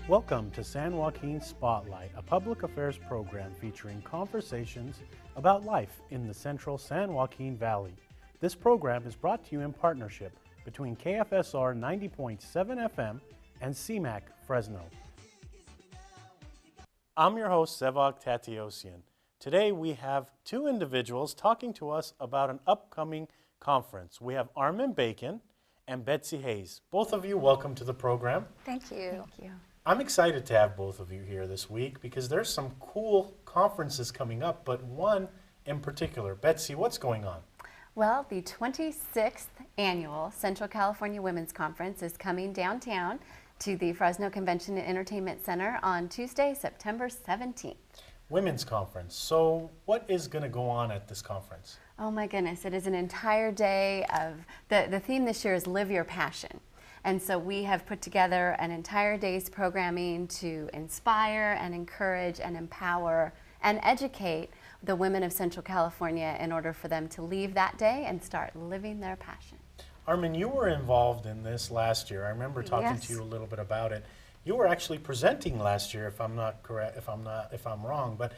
Welcome to San Joaquin Spotlight, a public affairs program featuring conversations about life in the central San Joaquin Valley. This program is brought to you in partnership between KFSR 90.7 FM and CMAC Fresno. I'm your host, Sevag Tateosian. Today we have two individuals talking to us about an upcoming conference. We have Armen and Betsy Hayes. Both of you, welcome to the program. Thank you. Thank you. I'm excited to have both of you here this week because there's some cool conferences coming up, but one in particular. Betsy, what's going on? Well, the 26th annual Central California Women's Conference is coming downtown to the Fresno Convention and Entertainment Center on Tuesday, September 17th. Women's Conference. So what is going to go on at this conference? Oh my goodness, it is an entire day of, the theme this year is Live Your Passion. And so we have put together an entire day's programming to inspire and encourage and empower and educate the women of Central California in order for them to leave that day and start living their passion. Armen, you were involved in this last year. I remember talking to you a little bit about it. You were actually presenting last year, if I'm not correct, if I'm wrong, but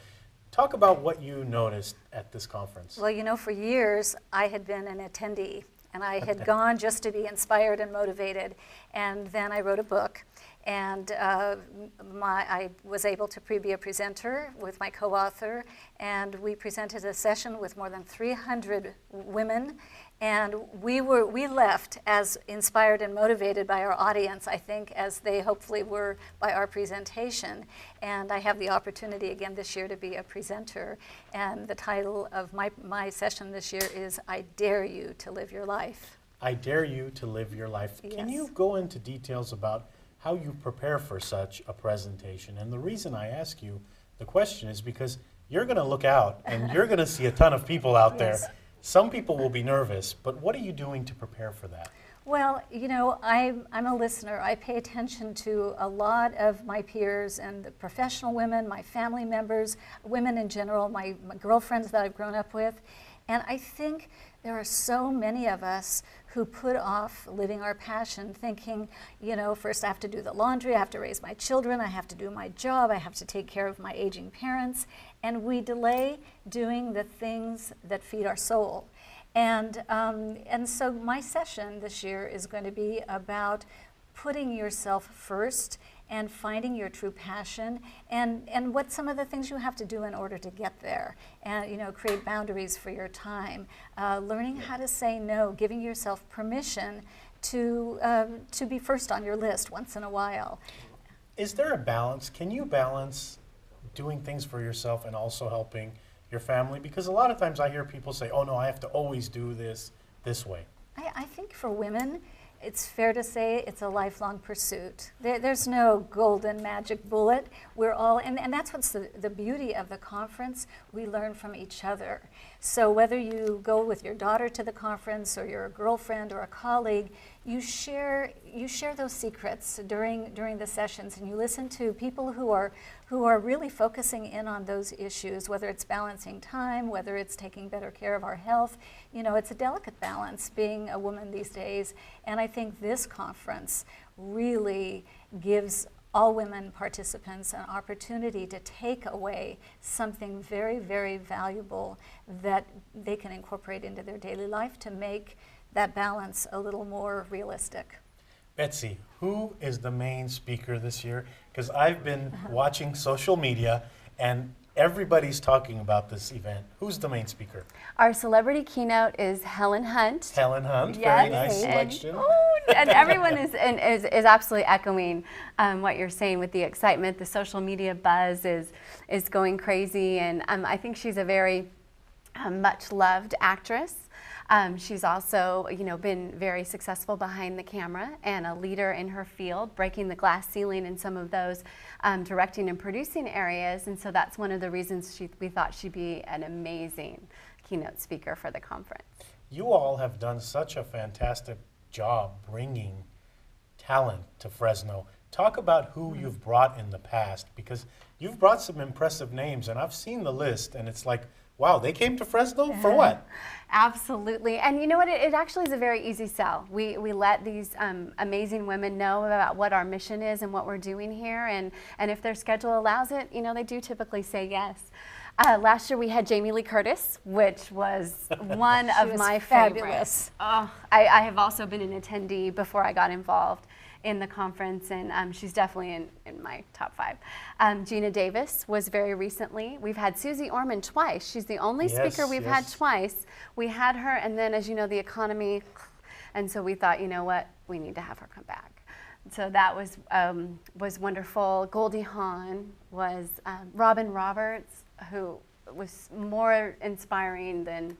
talk about what you noticed at this conference. Well, you know, for years I had been an attendee. And I had gone just to be inspired and motivated. And then I wrote a book. And I was able to be a presenter with my co-author. And we presented a session with more than 300 women. And we left as inspired and motivated by our audience, I think, as they hopefully were by our presentation. And I have the opportunity again this year to be a presenter. And the title of my session this year is I Dare You to Live Your Life. I Dare You to Live Your Life. Yes. Can you go into details about how you prepare for such a presentation? And the reason I ask you the question is because you're going to look out and you're going to see a ton of people out there. Yes. Some people will be nervous, but what are you doing to prepare for that? Well, you know, I'm a listener. I pay attention to a lot of my peers and the professional women, my family members, women in general, my girlfriends that I've grown up with. And I think there are so many of us who put off living our passion thinking, you know, first I have to do the laundry, I have to raise my children, I have to do my job, I have to take care of my aging parents. And we delay doing the things that feed our soul. And so my session this year is going to be about putting yourself first and finding your true passion and what some of the things you have to do in order to get there. And, you know, create boundaries for your time, learning how to say no, giving yourself permission to be first on your list once in a while. Is there a balance? Can you balance doing things for yourself and also helping your family? Because a lot of times I hear people say, oh no, I have to always do this way. I think for women, it's fair to say it's a lifelong pursuit. There's no golden magic bullet. We're all, and that's what's the beauty of the conference. We learn from each other. So whether you go with your daughter to the conference or you're a girlfriend or a colleague, you share those secrets during the sessions, and you listen to people who are really focusing in on those issues, whether it's balancing time, whether it's taking better care of our health. You know, it's a delicate balance being a woman these days, and I think this conference really gives all women participants an opportunity to take away something very, very valuable that they can incorporate into their daily life to make that balance a little more realistic. Betsy, who is the main speaker this year? Because I've been watching social media and everybody's talking about this event. Who's the main speaker? Our celebrity keynote is Helen Hunt. Helen Hunt, Yes. very nice selection. And everyone is absolutely echoing what you're saying with the excitement. The social media buzz is going crazy, and I think she's a very much loved actress. She's also, you know, been very successful behind the camera and a leader in her field, breaking the glass ceiling in some of those directing and producing areas. And so that's one of the reasons we thought she'd be an amazing keynote speaker for the conference. You all have done such a fantastic job bringing talent to Fresno. Talk about who you've brought in the past, because you've brought some impressive names, and I've seen the list, and it's like, wow, they came to Fresno for what? Absolutely. And you know what? It actually is a very easy sell. We let these amazing women know about what our mission is and what we're doing here. And if their schedule allows it, you know, they do typically say yes. Last year we had Jamie Lee Curtis, which was one of my favorites. Oh, I have also been an attendee before I got involved in the conference, and she's definitely in my top 5. Gina Davis was very recently. We've had Susie Orman twice. She's the only speaker we've had twice. We had her, and then, as you know, the economy, and so we thought, you know what, we need to have her come back. So that was wonderful. Goldie Hawn was Robin Roberts, who was more inspiring than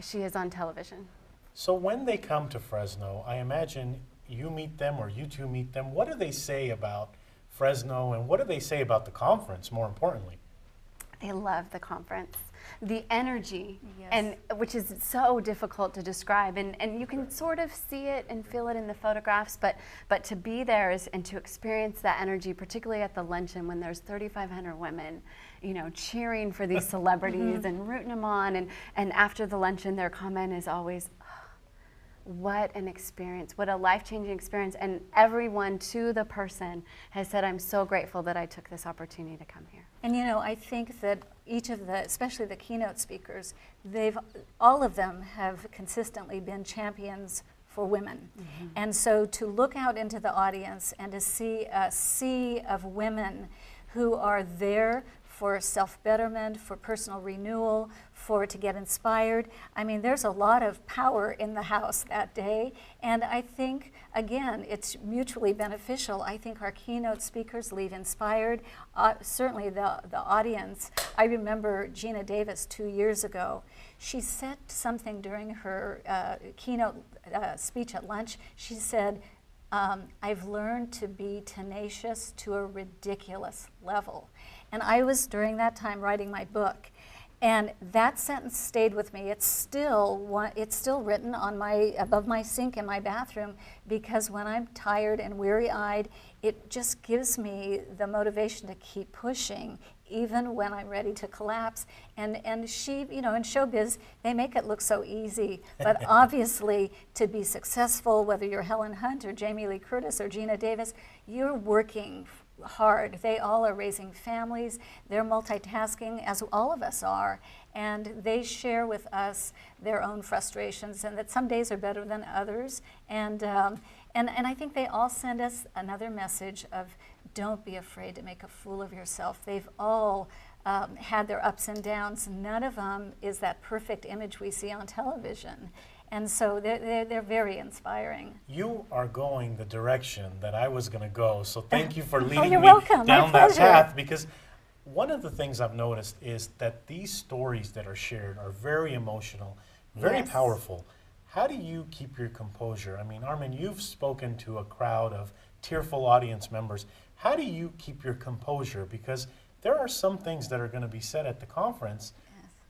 she is on television. So when they come to Fresno, I imagine you meet them or you two meet them. What do they say about Fresno, and what do they say about the conference, more importantly? They love the conference. The energy, and which is so difficult to describe, and you can sort of see it and feel it in the photographs, but to be there and to experience that energy, particularly at the luncheon when there's 3,500 women, you know, cheering for these celebrities and rooting them on, and after the luncheon their comment is always, what an experience, what a life-changing experience. And everyone, to the person, has said, I'm so grateful that I took this opportunity to come here. And you know, I think that each of the, especially the keynote speakers, all of them have consistently been champions for women. And so to look out into the audience and to see a sea of women who are there for self-betterment, for personal renewal, to get inspired. I mean, there's a lot of power in the house that day, and I think, again, it's mutually beneficial. I think our keynote speakers leave inspired. Certainly the audience. I remember Gina Davis 2 years ago. She said something during her keynote speech at lunch. She said, I've learned to be tenacious to a ridiculous level. And I was, during that time, writing my book. And that sentence stayed with me. It's still written on above my sink in my bathroom, because when I'm tired and weary-eyed, it just gives me the motivation to keep pushing, even when I'm ready to collapse. And she, you know, in showbiz, they make it look so easy. But obviously, to be successful, whether you're Helen Hunt or Jamie Lee Curtis or Gina Davis, you're working hard. They all are raising families. They're multitasking, as all of us are, and they share with us their own frustrations, and that some days are better than others. And I think they all send us another message of, don't be afraid to make a fool of yourself. They've all had their ups and downs. None of them is that perfect image we see on television. And so they're very inspiring. You are going the direction that I was going to go, so thank you for leading me welcome. down that path, because one of the things I've noticed is that these stories that are shared are very emotional, very powerful. How do you keep your composure? I mean, Armen, you've spoken to a crowd of tearful audience members. How do you keep your composure? Because there are some things that are going to be said at the conference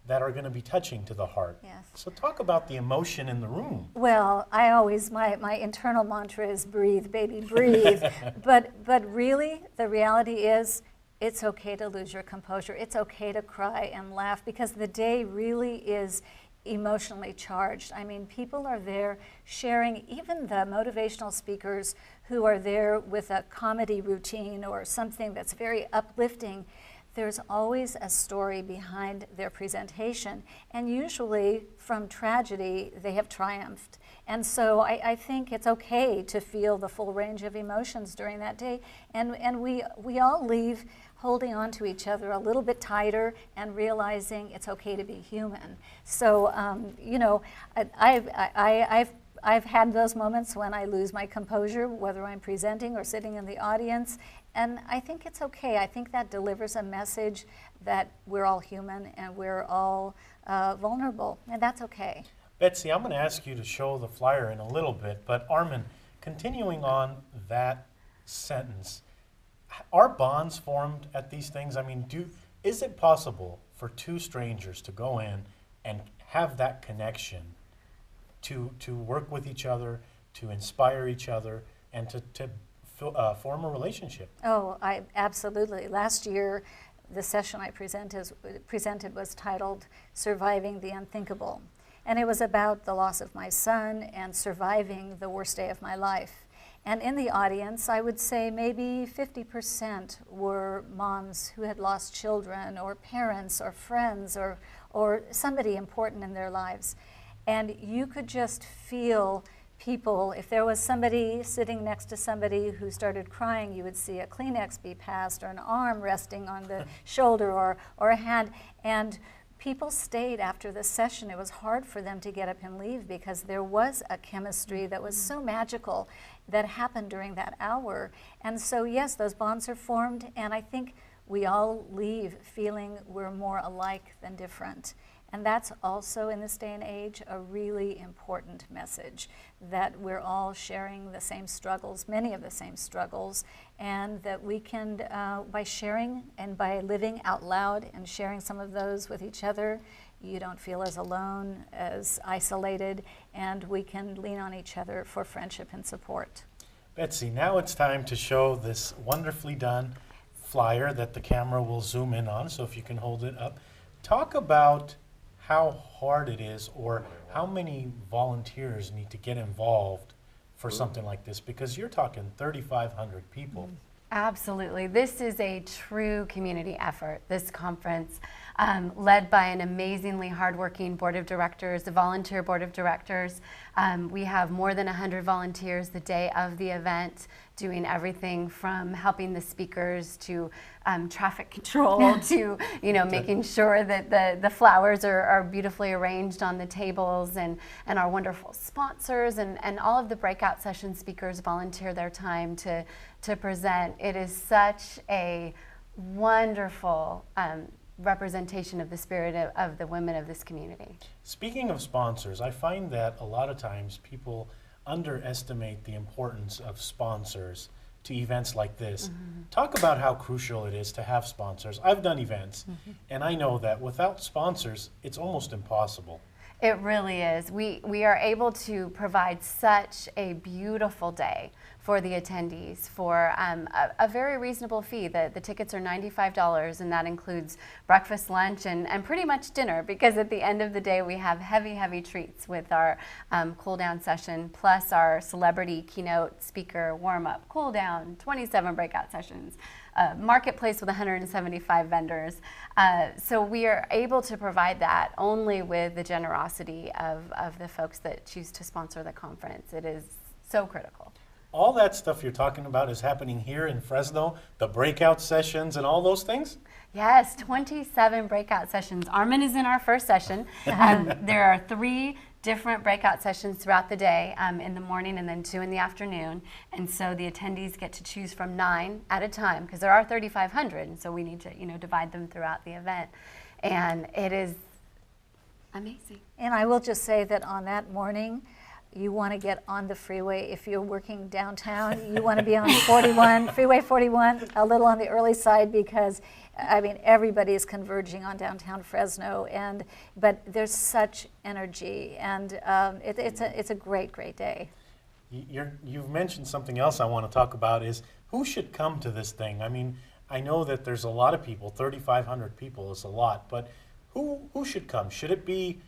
that are going to be touching to the heart. So talk about the emotion in the room. Well, I always, my internal mantra is breathe, baby, breathe. but really, the reality is, it's okay to lose your composure. It's okay to cry and laugh, because the day really is emotionally charged. I mean, people are there sharing, even the motivational speakers who are there with a comedy routine or something that's very uplifting. There's always a story behind their presentation, and usually from tragedy they have triumphed. And so I think it's okay to feel the full range of emotions during that day, and we all leave holding on to each other a little bit tighter and realizing it's okay to be human. So you know, I've had those moments when I lose my composure, whether I'm presenting or sitting in the audience, and I think it's okay. I think that delivers a message that we're all human and we're all vulnerable, and that's okay. Betsy, I'm going to ask you to show the flyer in a little bit, but Armen, continuing on that sentence, are bonds formed at these things? I mean, is it possible for two strangers to go in and have that connection, to work with each other, to inspire each other, and to form a relationship? Oh, absolutely. Last year, the session I presented was titled Surviving the Unthinkable. And it was about the loss of my son and surviving the worst day of my life. And in the audience, I would say maybe 50% were moms who had lost children or parents or friends or somebody important in their lives. And you could just feel people, if there was somebody sitting next to somebody who started crying, you would see a Kleenex be passed or an arm resting on the shoulder or a hand. And people stayed after the session. It was hard for them to get up and leave because there was a chemistry that was so magical that happened during that hour. And so yes, those bonds are formed, and I think we all leave feeling we're more alike than different. And that's also, in this day and age, a really important message, that we're all sharing the same struggles, many of the same struggles, and that we can, by sharing and by living out loud and sharing some of those with each other, you don't feel as alone, as isolated, and we can lean on each other for friendship and support. Betsy, now it's time to show this wonderfully done flyer that the camera will zoom in on, so if you can hold it up. Talk about how hard it is, or how many volunteers need to get involved for something like this, because you're talking 3,500 people. Absolutely. This is a true community effort, this conference, led by an amazingly hardworking board of directors, a volunteer board of directors. We have more than 100 volunteers the day of the event, doing everything from helping the speakers to traffic control to making sure that the flowers are beautifully arranged on the tables, and our wonderful sponsors and all of the breakout session speakers volunteer their time to present. It is such a wonderful representation of the spirit of the women of this community. Speaking of sponsors, I find that a lot of times people underestimate the importance of sponsors to events like this. Talk about how crucial it is to have sponsors. I've done events, and I know that without sponsors, it's almost impossible. It really is. We are able to provide such a beautiful day for the attendees for a very reasonable fee. The tickets are $95, and that includes breakfast, lunch, and pretty much dinner, because at the end of the day we have heavy treats with our cool down session, plus our celebrity keynote speaker warm-up, cool down, 27 breakout sessions, marketplace with 175 vendors. So we are able to provide that only with the generosity of the folks that choose to sponsor the conference. It is so critical. All that stuff you're talking about is happening here in Fresno, the breakout sessions and all those things? Yes, 27 breakout sessions. Armen is in our first session. There are 3 different breakout sessions throughout the day, in the morning and then 2 in the afternoon. And so the attendees get to choose from 9 at a time, because there are 3,500, and so we need to divide them throughout the event. And it is amazing. And I will just say that on that morning, you want to get on the freeway. If you're working downtown, you want to be on 41, Freeway 41, a little on the early side, because I mean, everybody is converging on downtown Fresno, but there's such energy, and it's a great day. You've mentioned something else I want to talk about, is who should come to this thing. I mean, I know that there's a lot of people, 3,500 people is a lot, but who should come? Should it be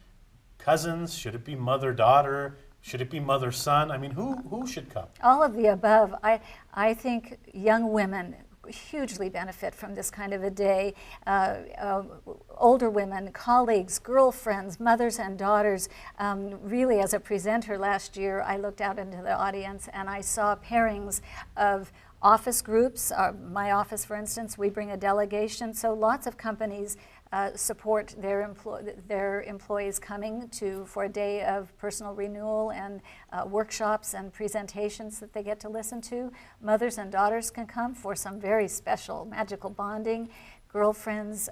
cousins? Should it be mother-daughter? Should it be mother-son? I mean, who should come? All of the above. I think young women hugely benefit from this kind of a day. Older women, colleagues, girlfriends, mothers and daughters. Really, as a presenter last year, I looked out into the audience and I saw pairings of office groups. My office, for instance, we bring a delegation, so lots of companies support their employees coming for a day of personal renewal and workshops and presentations that they get to listen to. Mothers and daughters can come for some very special magical bonding. Girlfriends,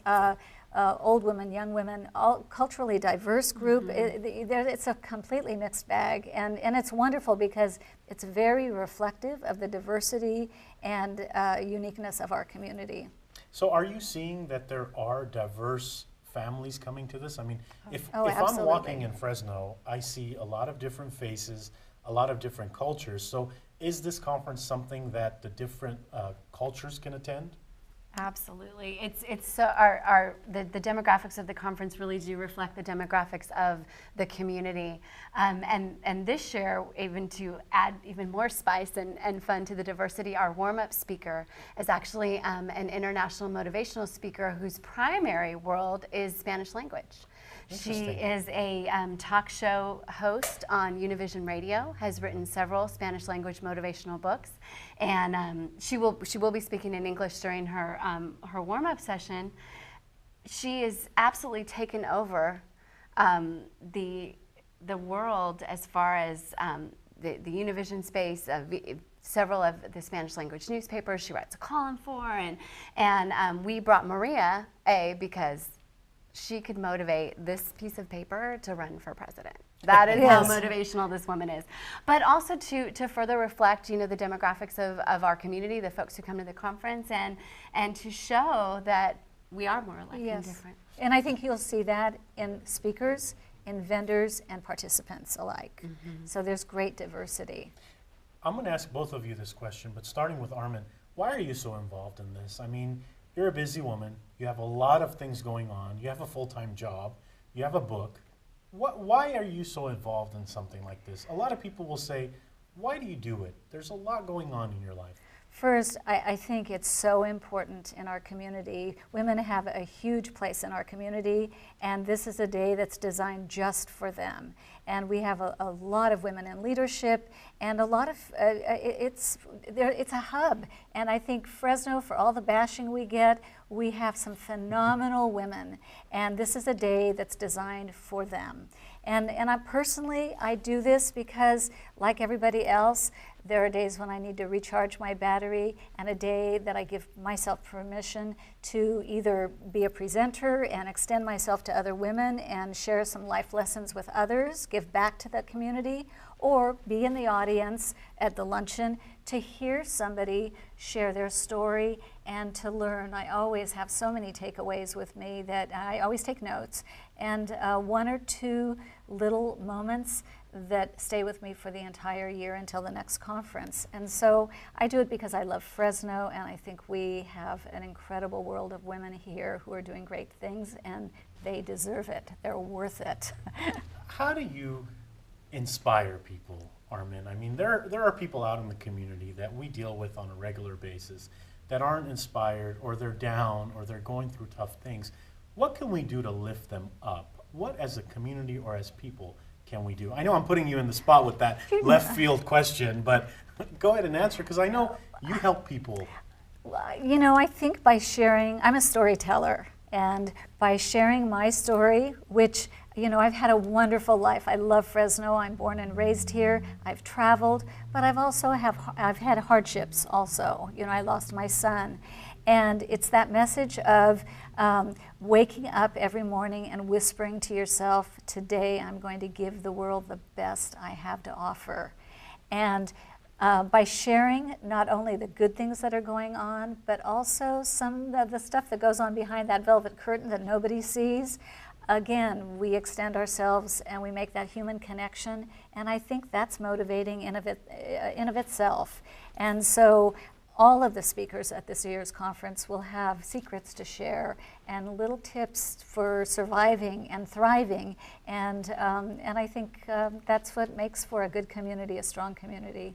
old women, young women, all culturally diverse group. It's a completely mixed bag, and it's wonderful because it's very reflective of the diversity and uniqueness of our community. So are you seeing that there are diverse families coming to this? I mean, if I'm absolutely. walking in Fresno, I see a lot of different faces, a lot of different cultures. So is this conference something that the different cultures can attend? Absolutely. It's so the demographics of the conference really do reflect the demographics of the community. And this year, even to add even more spice and fun to the diversity, our warm-up speaker is actually an international motivational speaker whose primary world is Spanish language. She is a talk show host on Univision Radio, has written several Spanish language motivational books, and she will be speaking in English during her warm-up session. She is absolutely taken over the world as far as the Univision space. Several of the Spanish language newspapers she writes a column for, and we brought Maria because she could motivate this piece of paper to run for president. That is how motivational this woman is. But also to further reflect, the demographics of our community, the folks who come to the conference, and to show that we are more alike and different. And I think you'll see that in speakers, in vendors, and participants alike. Mm-hmm. So there's great diversity. I'm going to ask both of you this question, but starting with Armen, why are you so involved in this? I mean, you're a busy woman. You have a lot of things going on. You have a full-time job. You have a book. Why are you so involved in something like this? A lot of people will say, why do you do it? There's a lot going on in your life. First, I think it's so important in our community. Women have a huge place in our community, and this is a day that's designed just for them. And we have a lot of women in leadership, and a lot of, it's a hub. And I think Fresno, for all the bashing we get, we have some phenomenal women, and this is a day that's designed for them. And I do this because, like everybody else, there are days when I need to recharge my battery, and a day that I give myself permission to either be a presenter and extend myself to other women and share some life lessons with others, give back to the community, or be in the audience at the luncheon to hear somebody share their story and to learn. I always have so many takeaways with me that I always take notes, and one or two little moments that stay with me for the entire year until the next conference. And so I do it because I love Fresno, and I think we have an incredible world of women here who are doing great things, and they deserve it. They're worth it. How do you inspire people, Armen? I mean, there are people out in the community that we deal with on a regular basis that aren't inspired, or they're down, or they're going through tough things. What can we do to lift them up? What, as a community or as people, can we do? I know I'm putting you in the spot with that left field question, but go ahead and answer, because I know you help people. I think by sharing, I'm a storyteller, and by sharing my story, which, I've had a wonderful life. I love Fresno. I'm born and raised here. I've traveled, but I've had hardships also. I lost my son. And it's that message of waking up every morning and whispering to yourself, today I'm going to give the world the best I have to offer. And by sharing not only the good things that are going on, but also some of the stuff that goes on behind that velvet curtain that nobody sees, again, we extend ourselves and we make that human connection. And I think that's motivating in of itself. And so all of the speakers at this year's conference will have secrets to share and little tips for surviving and thriving, and I think that's what makes for a good community, a strong community.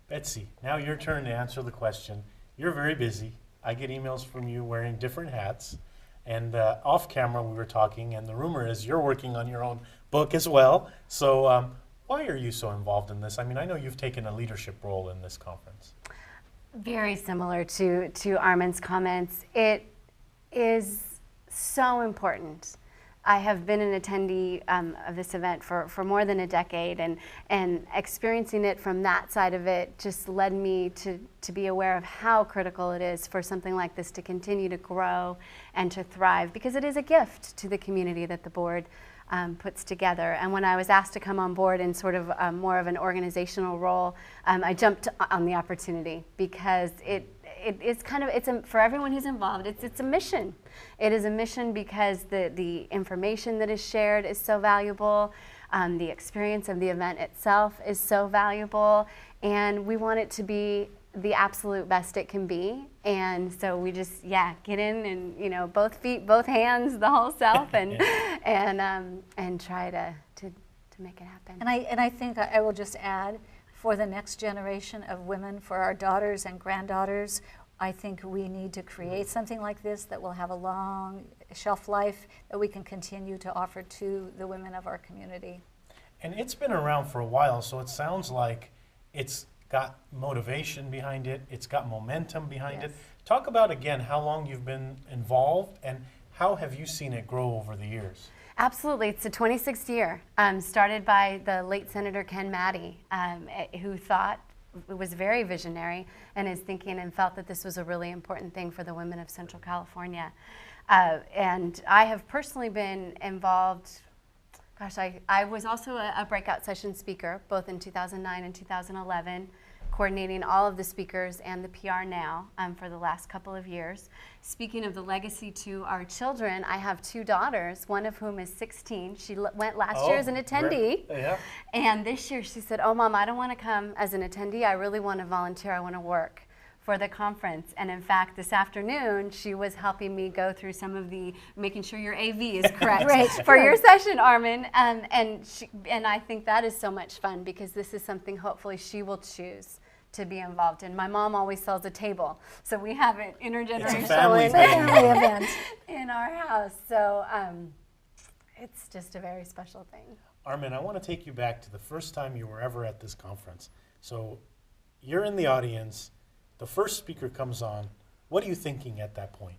Betsy, now your turn to answer the question. You're very busy. I get emails from you wearing different hats, and off camera we were talking, and the rumor is you're working on your own book as well. So why are you so involved in this? I mean, I know you've taken a leadership role in this conference. Very similar to Armen's comments. It is so important. I have been an attendee of this event for more than a decade, and experiencing it from that side of it just led me to be aware of how critical it is for something like this to continue to grow and to thrive, because it is a gift to the community that the board puts together. And when I was asked to come on board in sort of more of an organizational role, I jumped on the opportunity because it's kind of, for everyone who's involved, it's a mission. It is a mission because the information that is shared is so valuable, the experience of the event itself is so valuable, and we want it to be the absolute best it can be. And so we just, get in and, both feet, both hands, the whole self, and try to make it happen. And I think I will just add, for the next generation of women, for our daughters and granddaughters, I think we need to create something like this that will have a long shelf life that we can continue to offer to the women of our community. And it's been around for a while, so it sounds like it's got motivation behind it, it's got momentum behind it. Talk about, again, how long you've been involved and how have you seen it grow over the years? Absolutely. It's the 26th year, started by the late Senator Ken Maddie, who thought, it was very visionary and is thinking and felt that this was a really important thing for the women of Central California. And I have personally been involved, I was also a breakout session speaker, both in 2009 and 2011, coordinating all of the speakers and the PR now for the last couple of years. Speaking of the legacy to our children, I have 2 daughters, one of whom is 16. She went last year as an attendee. And this year she said, "Oh, Mom, I don't want to come as an attendee. I really want to volunteer. I want to work for the conference." And in fact, this afternoon, she was helping me go through some of the, making sure your AV is correct for your session, Armen. And I think that is so much fun because this is something hopefully she will choose to be involved in. My mom always sells a table, so we have it intergenerational family event in our house. So it's just a very special thing. Armen, I want to take you back to the first time you were ever at this conference. So you're in the audience, the first speaker comes on. What are you thinking at that point?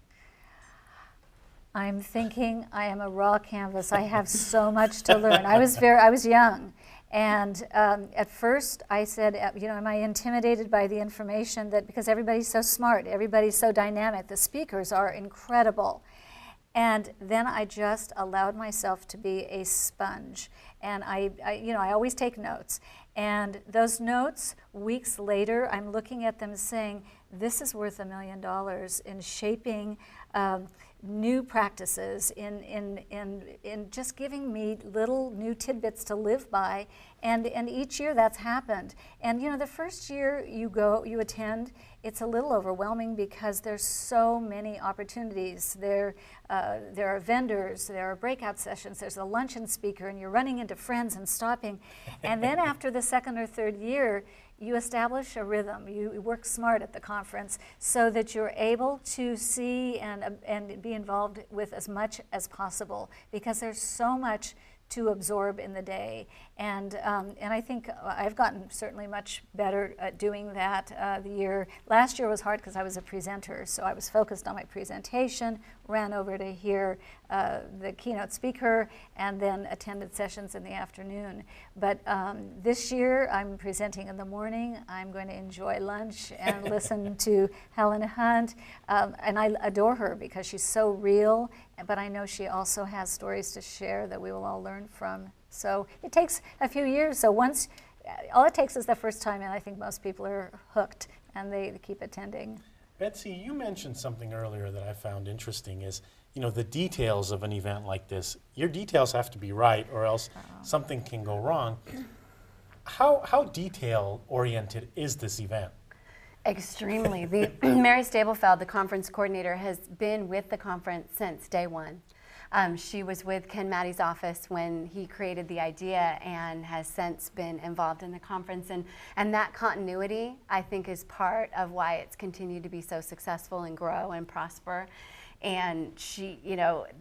I'm thinking I am a raw canvas. I have so much to learn. I was young. And at first I said, am I intimidated by the information that, because everybody's so smart, everybody's so dynamic, the speakers are incredible. And then I just allowed myself to be a sponge. And I always take notes. And those notes, weeks later, I'm looking at them saying, this is worth $1 million in shaping new practices, in just giving me little new tidbits to live by, and each year that's happened. And the first year you attend, it's a little overwhelming because there's so many opportunities. There are vendors, there are breakout sessions, there's a luncheon speaker, and you're running into friends and stopping. And then after the second or third year, you establish a rhythm. You work smart at the conference so that you're able to see and be involved with as much as possible, because there's so much to absorb in the day. And I think I've gotten certainly much better at doing that. Last year was hard because I was a presenter, so I was focused on my presentation, ran over to hear the keynote speaker, and then attended sessions in the afternoon. But this year I'm presenting in the morning. I'm going to enjoy lunch and listen to Helen Hunt, and I adore her because she's so real, but I know she also has stories to share that we will all learn from. So it takes a few years. So all it takes is the first time, and I think most people are hooked, and they keep attending. Betsy, you mentioned something earlier that I found interesting is, the details of an event like this. Your details have to be right, or else something can go wrong. How detail-oriented is this event? Extremely. Mary Stablefeld, the conference coordinator, has been with the conference since day one. She was with Ken Maddie's office when he created the idea and has since been involved in the conference. And that continuity, I think, is part of why it's continued to be so successful and grow and prosper. And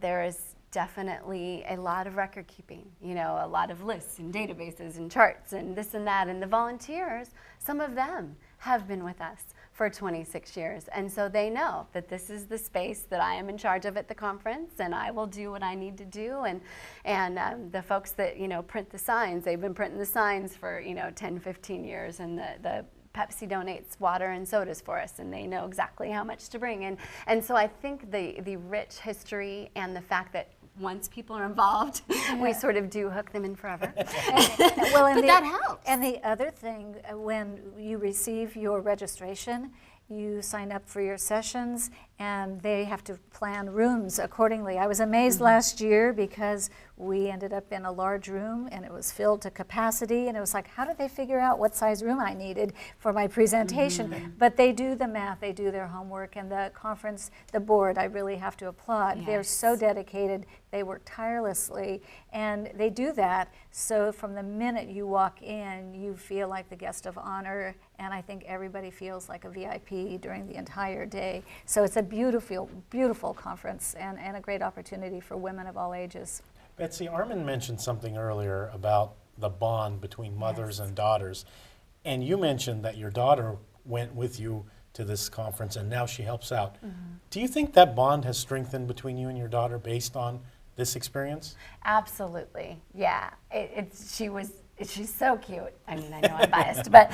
there is definitely a lot of record keeping, a lot of lists and databases and charts and this and that. And the volunteers, some of them have been with us for 26 years. And so they know that this is the space that I am in charge of at the conference, and I will do what I need to do. And the folks that, print the signs, they've been printing the signs for, 10, 15 years. And the Pepsi donates water and sodas for us, and they know exactly how much to bring. And so I think the rich history and the fact that once people are involved, we sort of do hook them in forever. But that helps. And the other thing, when you receive your registration, you sign up for your sessions, and they have to plan rooms accordingly. I was amazed last year because We ended up in a large room, and it was filled to capacity, and it was like, how did they figure out what size room I needed for my presentation? But they do the math, they do their homework, and the conference, the board, I really have to applaud. They're so dedicated, they work tirelessly, and they do that so from the minute you walk in, you feel like the guest of honor, and I think everybody feels like a VIP during the entire day. So it's a beautiful, beautiful conference and a great opportunity for women of all ages. Betsy, Armen mentioned something earlier about the bond between mothers and daughters. And you mentioned that your daughter went with you to this conference and now she helps out. Do you think that bond has strengthened between you and your daughter based on this experience? Absolutely, yeah. She's so cute. I mean, I know I'm biased, but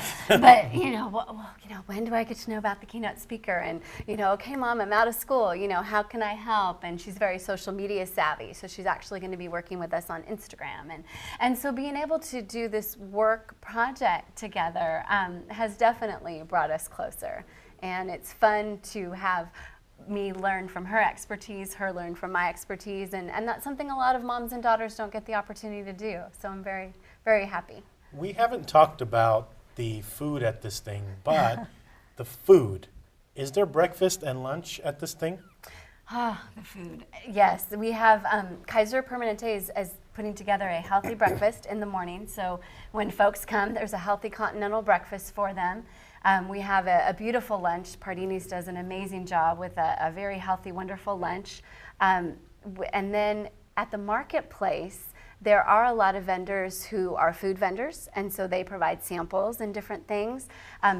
when do I get to know about the keynote speaker? And okay, Mom, I'm out of school. How can I help? And she's very social media savvy, so she's actually going to be working with us on Instagram. And so being able to do this work project together has definitely brought us closer. And it's fun to have me learn from her expertise, her learn from my expertise, and that's something a lot of moms and daughters don't get the opportunity to do. So I'm very, very happy. We haven't talked about the food at this thing, but the food. Is there breakfast and lunch at this thing? The food. Yes, we have Kaiser Permanente is putting together a healthy breakfast in the morning. So when folks come, there's a healthy continental breakfast for them. We have a beautiful lunch. Pardini's does an amazing job with a very healthy, wonderful lunch. And then at the marketplace, there are a lot of vendors who are food vendors, and so they provide samples and different things.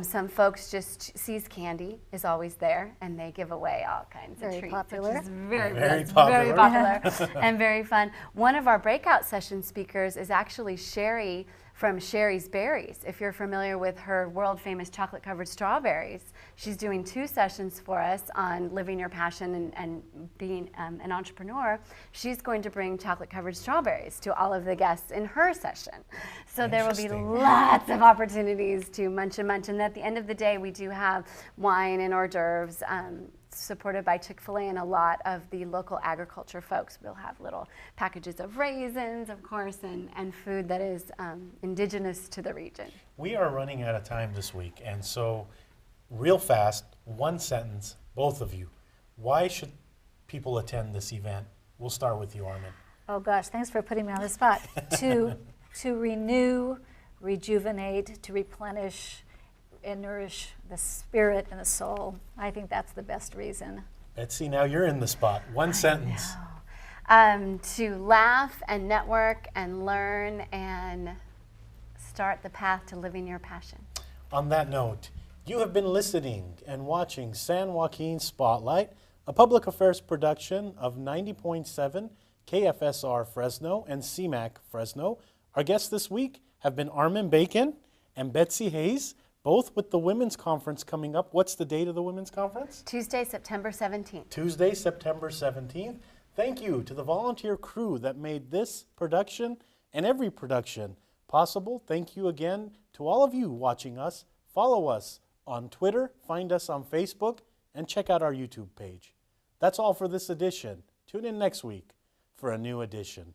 Some folks just, See's Candy is always there, and they give away all kinds of treats. Popular. Which is very popular. very popular and very fun. One of our breakout session speakers is actually Sherry from Sherry's Berries. If you're familiar with her world famous chocolate covered strawberries, she's doing 2 sessions for us on living your passion and being an entrepreneur. She's going to bring chocolate covered strawberries to all of the guests in her session. So there will be lots of opportunities to munch and munch. And at the end of the day, we do have wine and hors d'oeuvres supported by Chick-fil-A and a lot of the local agriculture folks. We'll have little packages of raisins, of course, and food that is indigenous to the region. We are running out of time this week, and so real fast, one sentence, both of you. Why should people attend this event? We'll start with you, Armen. Oh gosh, thanks for putting me on the spot. To renew, rejuvenate, to replenish, and nourish the spirit and the soul. I think that's the best reason. Betsy, now you're in the spot. One sentence. To laugh and network and learn and start the path to living your passion. On that note, you have been listening and watching San Joaquin Spotlight, a public affairs production of 90.7 KFSR Fresno and CMAC Fresno. Our guests this week have been Armen Bacon and Betsy Hayes, both with the Women's Conference coming up. What's the date of the Women's Conference? Tuesday, September 17th. Tuesday, September 17th. Thank you to the volunteer crew that made this production and every production possible. Thank you again to all of you watching us. Follow us on Twitter, find us on Facebook, and check out our YouTube page. That's all for this edition. Tune in next week for a new edition.